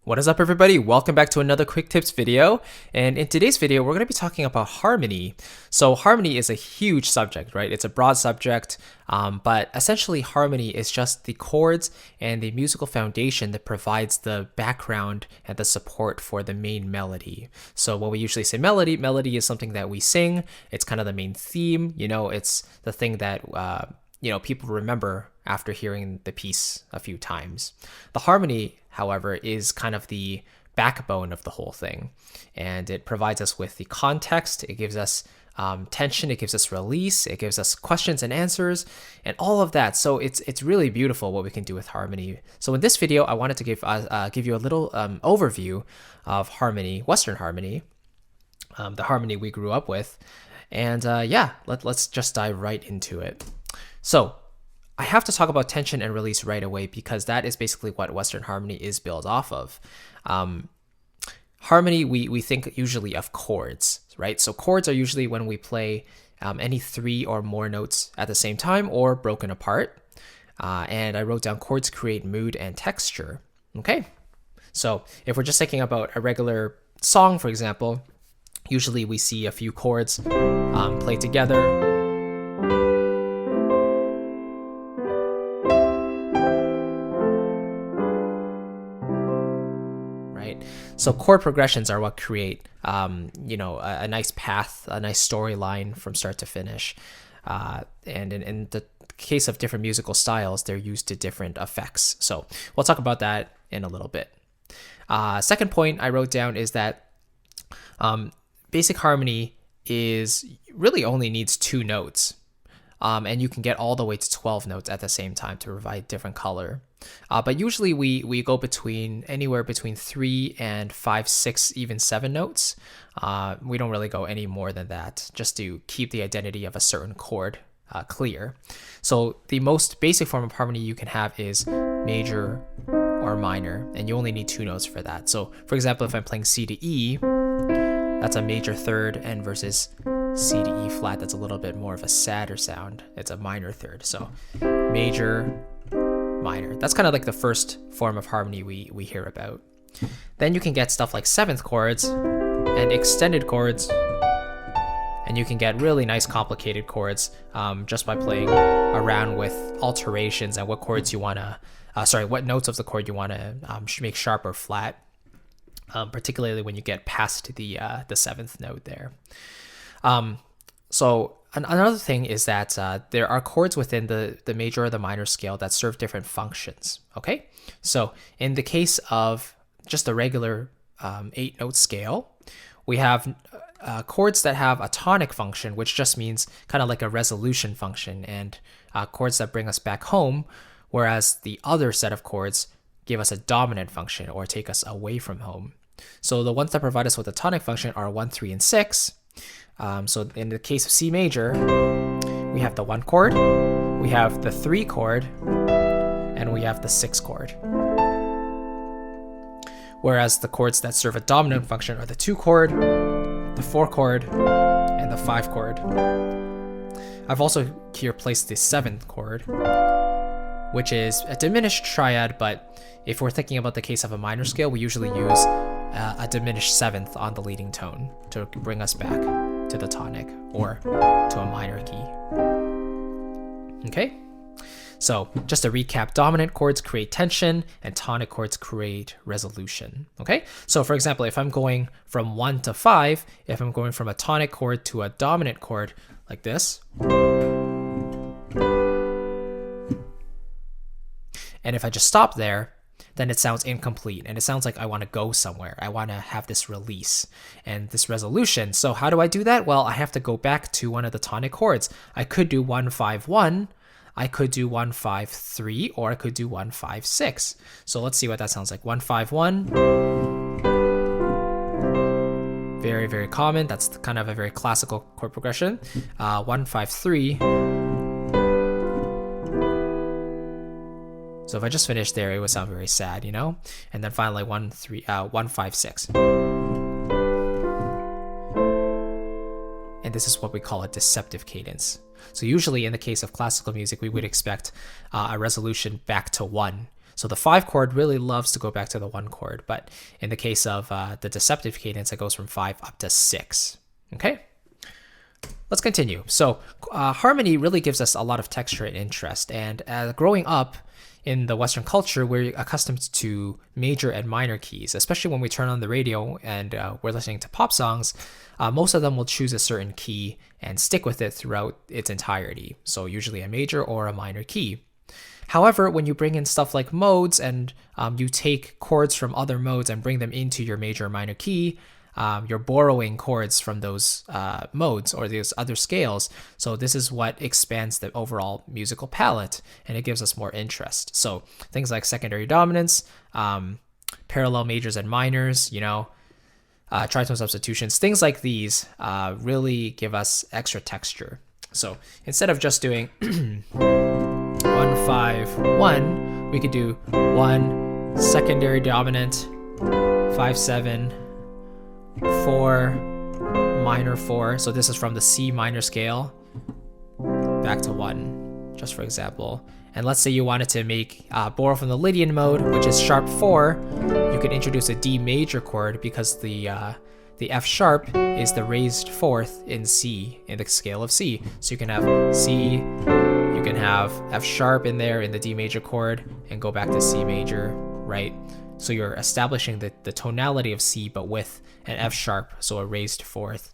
What is up, everybody? Welcome back to another quick tips video. And in today's video, we're going to be talking about harmony. So harmony is a huge subject, right? It's a broad subject, but essentially harmony is just the chords and the musical foundation that provides the background and the support for the main melody. So when we usually say melody is something that we sing. It's kind of the main theme, it's the thing that, people remember after hearing the piece a few times. The harmony, however, is kind of the backbone of the whole thing, and it provides us with the context. It gives us tension, it gives us release, it gives us questions and answers, and all of that. So it's really beautiful what we can do with harmony. So in this video, I wanted to give you a little overview of harmony, Western harmony, the harmony we grew up with, and let's just dive right into it. So I have to talk about tension and release right away because that is basically what Western harmony is built off of. Harmony, we think usually of chords, right? So chords are usually when we play any three or more notes at the same time or broken apart. And I wrote down chords create mood and texture. Okay, so if we're just thinking about a regular song, for example, usually we see a few chords played together. So chord progressions are what create, a nice path, a nice storyline from start to finish. And in the case of different musical styles, they're used to different effects. So we'll talk about that in a little bit. Second point I wrote down is that basic harmony really only needs 2 notes. And you can get all the way to 12 notes at the same time to provide different color. But usually we go anywhere between 3 and 5, 6, even 7 notes. We don't really go any more than that, just to keep the identity of a certain chord clear. So the most basic form of harmony you can have is major or minor, and you only need 2 notes for that. So for example, if I'm playing C to E, that's a major third, and versus C to E flat, that's a little bit more of a sadder sound. It's a minor third. So major, minor. That's kind of like the first form of harmony we hear about. Then you can get stuff like 7th chords and extended chords, and you can get really nice complicated chords just by playing around with alterations and what chords you want to, what notes of the chord you want to make sharp or flat, particularly when you get past the 7th note there. So another thing is that there are chords within the major or the minor scale that serve different functions. Okay, so in the case of just a regular 8-note scale, we have chords that have a tonic function, which just means kind of like a resolution function, and chords that bring us back home, whereas the other set of chords give us a dominant function or take us away from home. So the ones that provide us with a tonic function are 1, 3, and 6. So in the case of C major, we have the 1 chord, we have the 3 chord, and we have the 6 chord. Whereas the chords that serve a dominant function are the 2 chord, the 4 chord, and the 5 chord. I've also here placed the 7th chord, which is a diminished triad, but if we're thinking about the case of a minor scale, we usually use a diminished 7th on the leading tone to bring us back to the tonic or to a minor key. Okay, so just to recap, dominant chords create tension and tonic chords create resolution. Okay, so for example, if I'm going from 1 to 5, if I'm going from a tonic chord to a dominant chord like this, and if I just stop there, then it sounds incomplete, and it sounds like I want to go somewhere. I want to have this release and this resolution. So how do I do that? Well, I have to go back to one of the tonic chords. I could do 1, 5, 1, I could do 1, 5, 3, or I could do 1, 5, 6. So let's see what that sounds like. 1, 5, 1. Very, very common. That's kind of a very classical chord progression. 1, 5, 3. So if I just finished there, it would sound very sad, And then finally 1, 5, 6. And this is what we call a deceptive cadence. So usually in the case of classical music, we would expect a resolution back to 1. So the 5 chord really loves to go back to the 1 chord, but in the case of the deceptive cadence, it goes from 5 up to 6. Okay? Let's continue. So harmony really gives us a lot of texture and interest. And growing up in the Western culture, we're accustomed to major and minor keys, especially when we turn on the radio and we're listening to pop songs. Most of them will choose a certain key and stick with it throughout its entirety. So usually a major or a minor key. However, when you bring in stuff like modes and you take chords from other modes and bring them into your major or minor key, you're borrowing chords from those modes or those other scales. So this is what expands the overall musical palette, and it gives us more interest. So things like secondary dominance, parallel majors and minors, tritone substitutions, things like these really give us extra texture. So instead of just doing 1, 5, 1, we could do 1 secondary dominant, 5, 7, 4, minor 4. So this is from the C minor scale back to 1, just for example. And let's say you wanted to make borrow from the Lydian mode, which is sharp 4. You could introduce a D major chord because the F sharp is the raised 4th in C, in the scale of C. So you can have C, you can have F sharp in there in the D major chord and go back to C major, right? So you're establishing the tonality of C, but with an F sharp, so a raised 4th.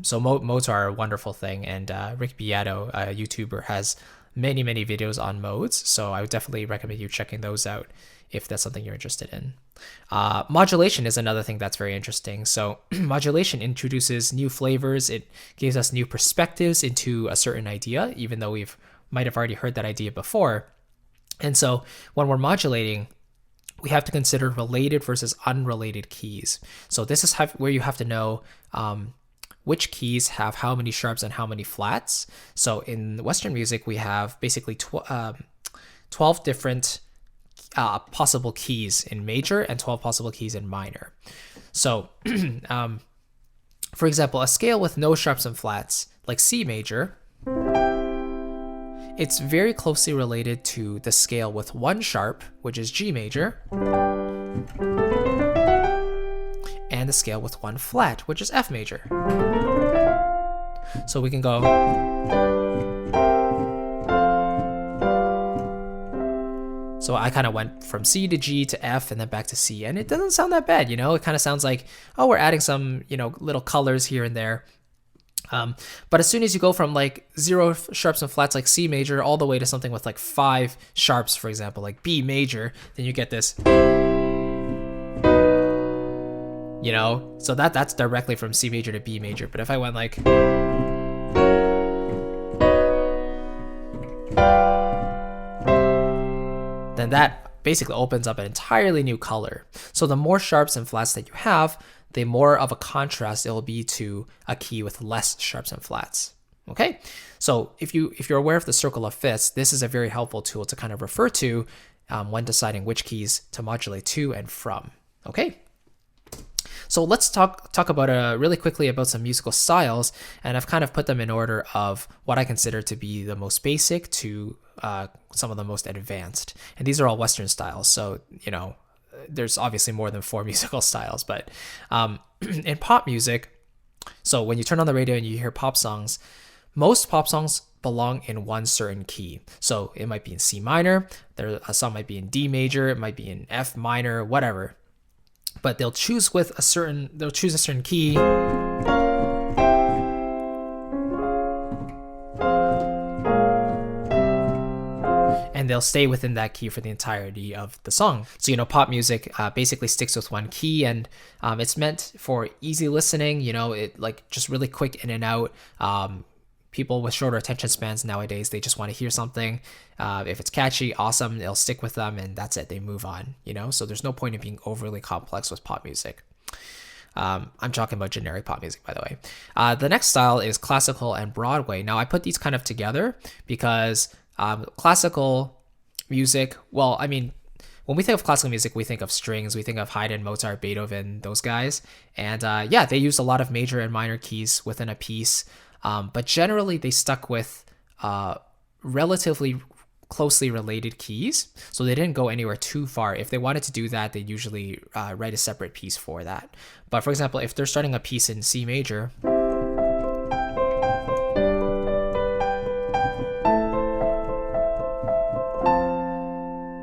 So modes are a wonderful thing, and Rick Beato, a YouTuber, has many videos on modes, so I would definitely recommend you checking those out if that's something you're interested in. Modulation is another thing that's very interesting. So modulation introduces new flavors. It gives us new perspectives into a certain idea, even though might have already heard that idea before. And so when we're modulating, we have to consider related versus unrelated keys. So this is where you have to know which keys have how many sharps and how many flats. So in Western music, we have basically 12 different possible keys in major and 12 possible keys in minor. So for example, a scale with no sharps and flats, like C major, it's very closely related to the scale with 1 sharp, which is G major, and the scale with 1 flat, which is F major. So we can go. So I kind of went from C to G to F and then back to C, and it doesn't sound that bad, It kind of sounds like, oh, we're adding some, little colors here and there. But as soon as you go from like 0 sharps and flats like C major all the way to something with like 5 sharps, for example, like B major, then you get this, so that's directly from C major to B major. But if I went like, then that basically opens up an entirely new color. So the more sharps and flats that you have, the more of a contrast it will be to a key with less sharps and flats. Okay, so if you're aware of the circle of fifths, this is a very helpful tool to kind of refer to when deciding which keys to modulate to and from. Okay, so let's talk about really quickly about some musical styles, and I've kind of put them in order of what I consider to be the most basic to some of the most advanced, and these are all Western styles. So there's obviously more than 4 musical styles, but in pop music, so when you turn on the radio and you hear pop songs, most pop songs belong in one certain key. So it might be in C minor, a song might be in D major, it might be in F minor, whatever. But they'll choose a certain key. And they'll stay within that key for the entirety of the song. So, pop music basically sticks with one key, and it's meant for easy listening, it like just really quick in and out. People with shorter attention spans nowadays, they just want to hear something. If it's catchy, awesome, they'll stick with them, and that's it, they move on, So there's no point in being overly complex with pop music. I'm talking about generic pop music, by the way. The next style is classical and Broadway. Now, I put these kind of together because classical music, well, I mean, when we think of classical music, we think of strings, we think of Haydn, Mozart, Beethoven, those guys. And they use a lot of major and minor keys within a piece. But generally, they stuck with relatively closely related keys, so they didn't go anywhere too far. If they wanted to do that, they usually write a separate piece for that. But for example, if they're starting a piece in C major,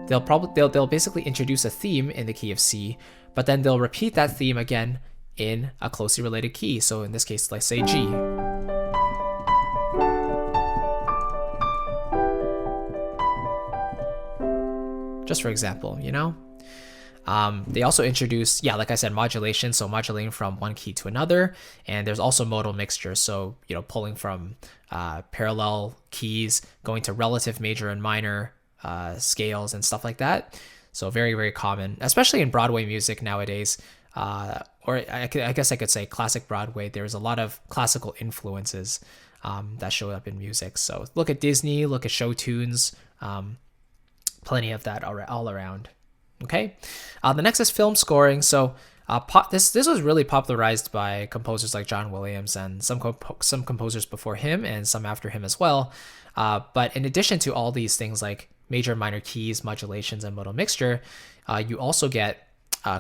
they'll basically introduce a theme in the key of C, but then they'll repeat that theme again in a closely related key. So in this case, let's say G. Just for example, you know? They also introduce, like I said, modulation, so modulating from one key to another, and there's also modal mixture, so, you know, pulling from parallel keys, going to relative major and minor scales and stuff like that. So very, very common, especially in Broadway music nowadays, or I guess I could say classic Broadway. There's a lot of classical influences that show up in music. So look at Disney, look at show tunes, plenty of that all around. Okay, the next is film scoring. So this was really popularized by composers like John Williams and some composers before him and some after him as well. But in addition to all these things like major and minor keys, modulations, and modal mixture, you also get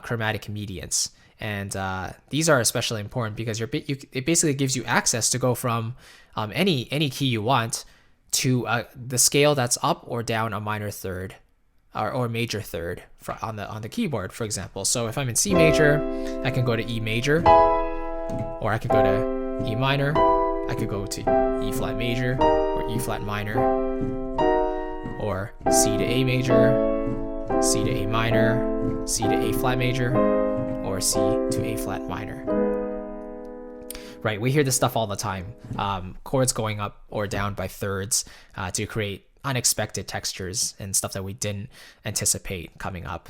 chromatic mediants. And these are especially important because it basically gives you access to go from any key you want to the scale that's up or down a minor third or major third on the keyboard, for example. So if I'm in C major, I can go to E major, or I could go to E minor, I could go to E flat major or E flat minor, or C to A major, C to A minor, C to A flat major, or C to A flat minor. Right, we hear this stuff all the time. Chords going up or down by thirds to create unexpected textures and stuff that we didn't anticipate coming up.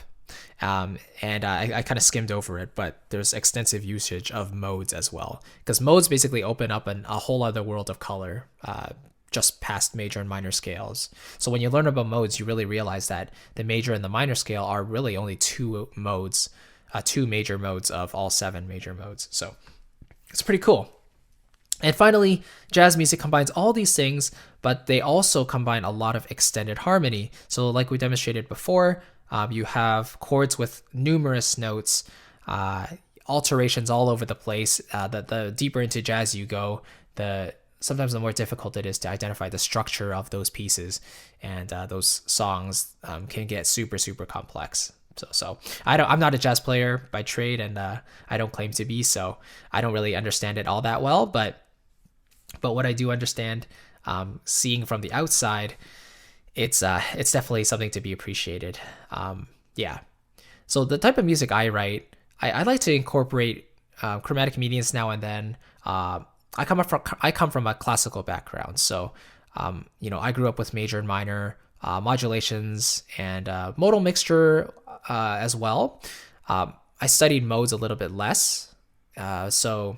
And I kind of skimmed over it, but there's extensive usage of modes as well, because modes basically open up a whole other world of color just past major and minor scales. So when you learn about modes, you really realize that the major and the minor scale are really only two major modes of all 7 major modes. So it's pretty cool. And finally, jazz music combines all these things, but they also combine a lot of extended harmony. So like we demonstrated before, you have chords with numerous notes, alterations all over the place. The deeper into jazz you go, sometimes the more difficult it is to identify the structure of those pieces, and those songs can get super, super complex. So I'm not a jazz player by trade, and I don't claim to be, so I don't really understand it all that well, but what I do understand, seeing from the outside, it's definitely something to be appreciated. So the type of music I write, I like to incorporate chromatic mediants now and then. I come from a classical background, so I grew up with major and minor modulations and modal mixture as well. I studied modes a little bit less, so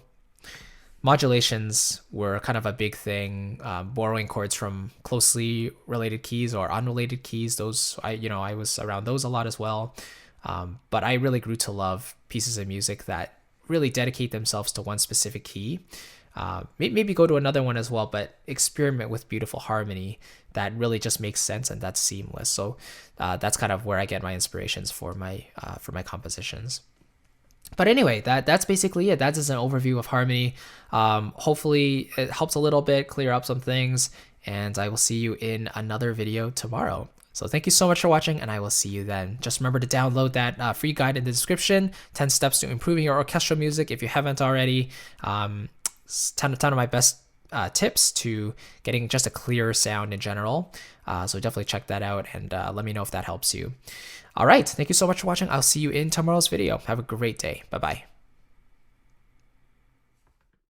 modulations were kind of a big thing, borrowing chords from closely related keys or unrelated keys. Those I was around those a lot as well. But I really grew to love pieces of music that really dedicate themselves to one specific key. Maybe go to another one as well, but experiment with beautiful harmony that really just makes sense and that's seamless. So that's kind of where I get my inspirations for my compositions. But anyway, that's basically it. That's just an overview of harmony. Hopefully it helps a little bit clear up some things, and I will see you in another video tomorrow. So thank you so much for watching, and I will see you then. Just remember to download that free guide in the description, 10 steps to improving your orchestral music if you haven't already. 10 of my best tips to getting just a clearer sound in general. So definitely check that out, and let me know if that helps you. All right, thank you so much for watching. I'll see you in tomorrow's video. Have a great day. Bye-bye.